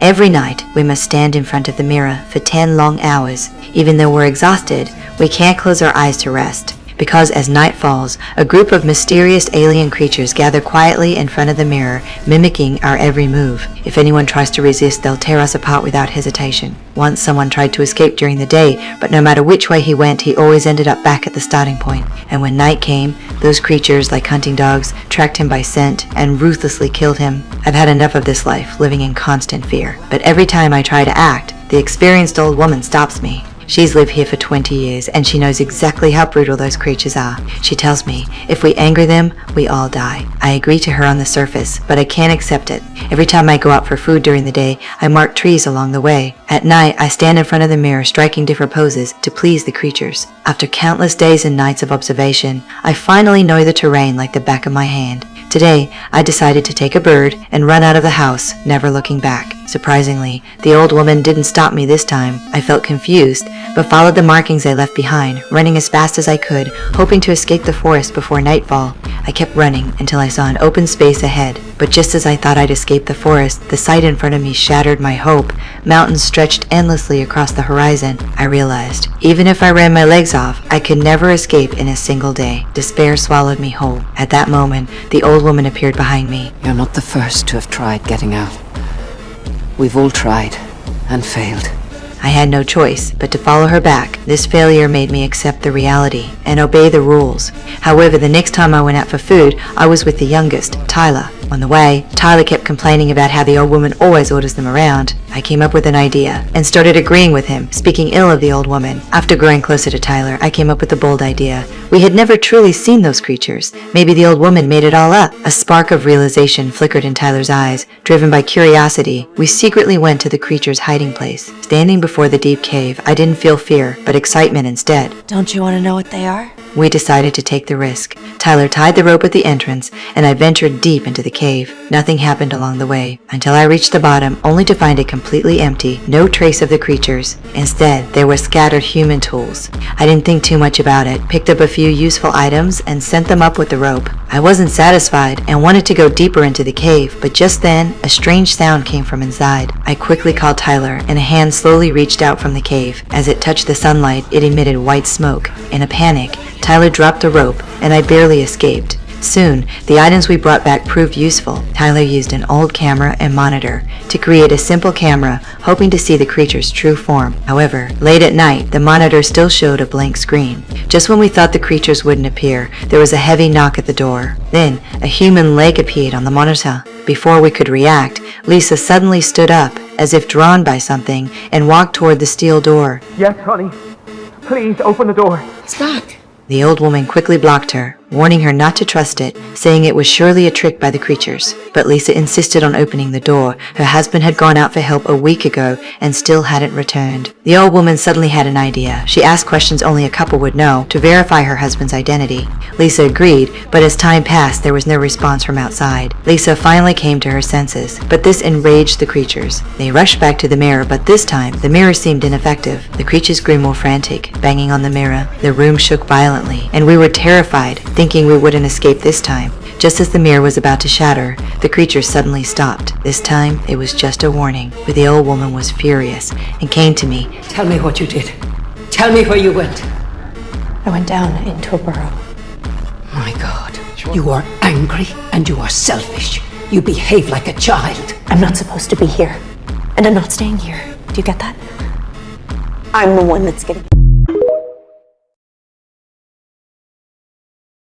Every night, we must stand in front of the mirror for 10 long hours. Even though we're exhausted, we can't close our eyes to rest. Because as night falls, a group of mysterious alien creatures gather quietly in front of the mirror, mimicking our every move. If anyone tries to resist, they'll tear us apart without hesitation. Once someone tried to escape during the day, but no matter which way he went, he always ended up back at the starting point. And when night came, those creatures, like hunting dogs, tracked him by scent and ruthlessly killed him. I've had enough of this life, living in constant fear. But every time I try to act, the experienced old woman stops me. She's lived here for 20 years, and she knows exactly how brutal those creatures are. She tells me, if we anger them, we all die. I agree to her on the surface, but I can't accept it. Every time I go out for food during the day, I mark trees along the way. At night, I stand in front of the mirror, striking different poses to please the creatures. After countless days and nights of observation, I finally know the terrain like the back of my hand. Today, I decided to take a bird and run out of the house, never looking back. Surprisingly, the old woman didn't stop me this time. I felt confused, but followed the markings I left behind, running as fast as I could, hoping to escape the forest before nightfall. I kept running until I saw an open space ahead. But just as I thought I'd escape the forest, the sight in front of me shattered my hope. Mountains stretched endlessly across the horizon. I realized, even if I ran my legs off, I could never escape in a single day. Despair swallowed me whole. At that moment, the old woman appeared behind me. You're not the first to have tried getting out. We've all tried and failed. I had no choice but to follow her back. This failure made me accept the reality and obey the rules. However, the next time I went out for food, I was with the youngest, Tyler. On the way, Tyler kept complaining about how the old woman always orders them around. I came up with an idea and started agreeing with him, speaking ill of the old woman. After growing closer to Tyler, I came up with a bold idea. We had never truly seen those creatures. Maybe the old woman made it all up. A spark of realization flickered in Tyler's eyes. Driven by curiosity, we secretly went to the creature's hiding place. Standing before the deep cave, I didn't feel fear, but excitement instead. Don't you want to know what they are? We decided to take the risk. Tyler tied the rope at the entrance, and I ventured deep into the cave. Nothing happened along the way, until I reached the bottom, only to find it completely empty, no trace of the creatures. Instead, there were scattered human tools. I didn't think too much about it, picked up a few useful items, and sent them up with the rope. I wasn't satisfied and wanted to go deeper into the cave, but just then, a strange sound came from inside. I quickly called Tyler, and a hand slowly reached out from the cave. As it touched the sunlight, it emitted white smoke. In a panic, Tyler dropped the rope, and I barely escaped. Soon, the items we brought back proved useful. Tyler used an old camera and monitor to create a simple camera, hoping to see the creature's true form. However, late at night, the monitor still showed a blank screen. Just when we thought the creatures wouldn't appear, there was a heavy knock at the door. Then, a human leg appeared on the monitor. Before we could react, Lisa suddenly stood up, as if drawn by something, and walked toward the steel door. Yes, honey. Please, open the door. He's back. The old woman quickly blocked her, warning her not to trust it, saying it was surely a trick by the creatures. But Lisa insisted on opening the door. Her husband had gone out for help a week ago and still hadn't returned. The old woman suddenly had an idea. She asked questions only a couple would know to verify her husband's identity. Lisa agreed, but as time passed, there was no response from outside. Lisa finally came to her senses, but this enraged the creatures. They rushed back to the mirror, but this time, the mirror seemed ineffective. The creatures grew more frantic, banging on the mirror. The room shook violently, and we were terrified, thinking we wouldn't escape this time. Just as the mirror was about to shatter, the creature suddenly stopped. This time, it was just a warning, but the old woman was furious and came to me. Tell me what you did. Tell me where you went. I went down into a burrow. My God, you are angry and you are selfish. You behave like a child. I'm not supposed to be here. And I'm not staying here. Do you get that? I'm the one that's getting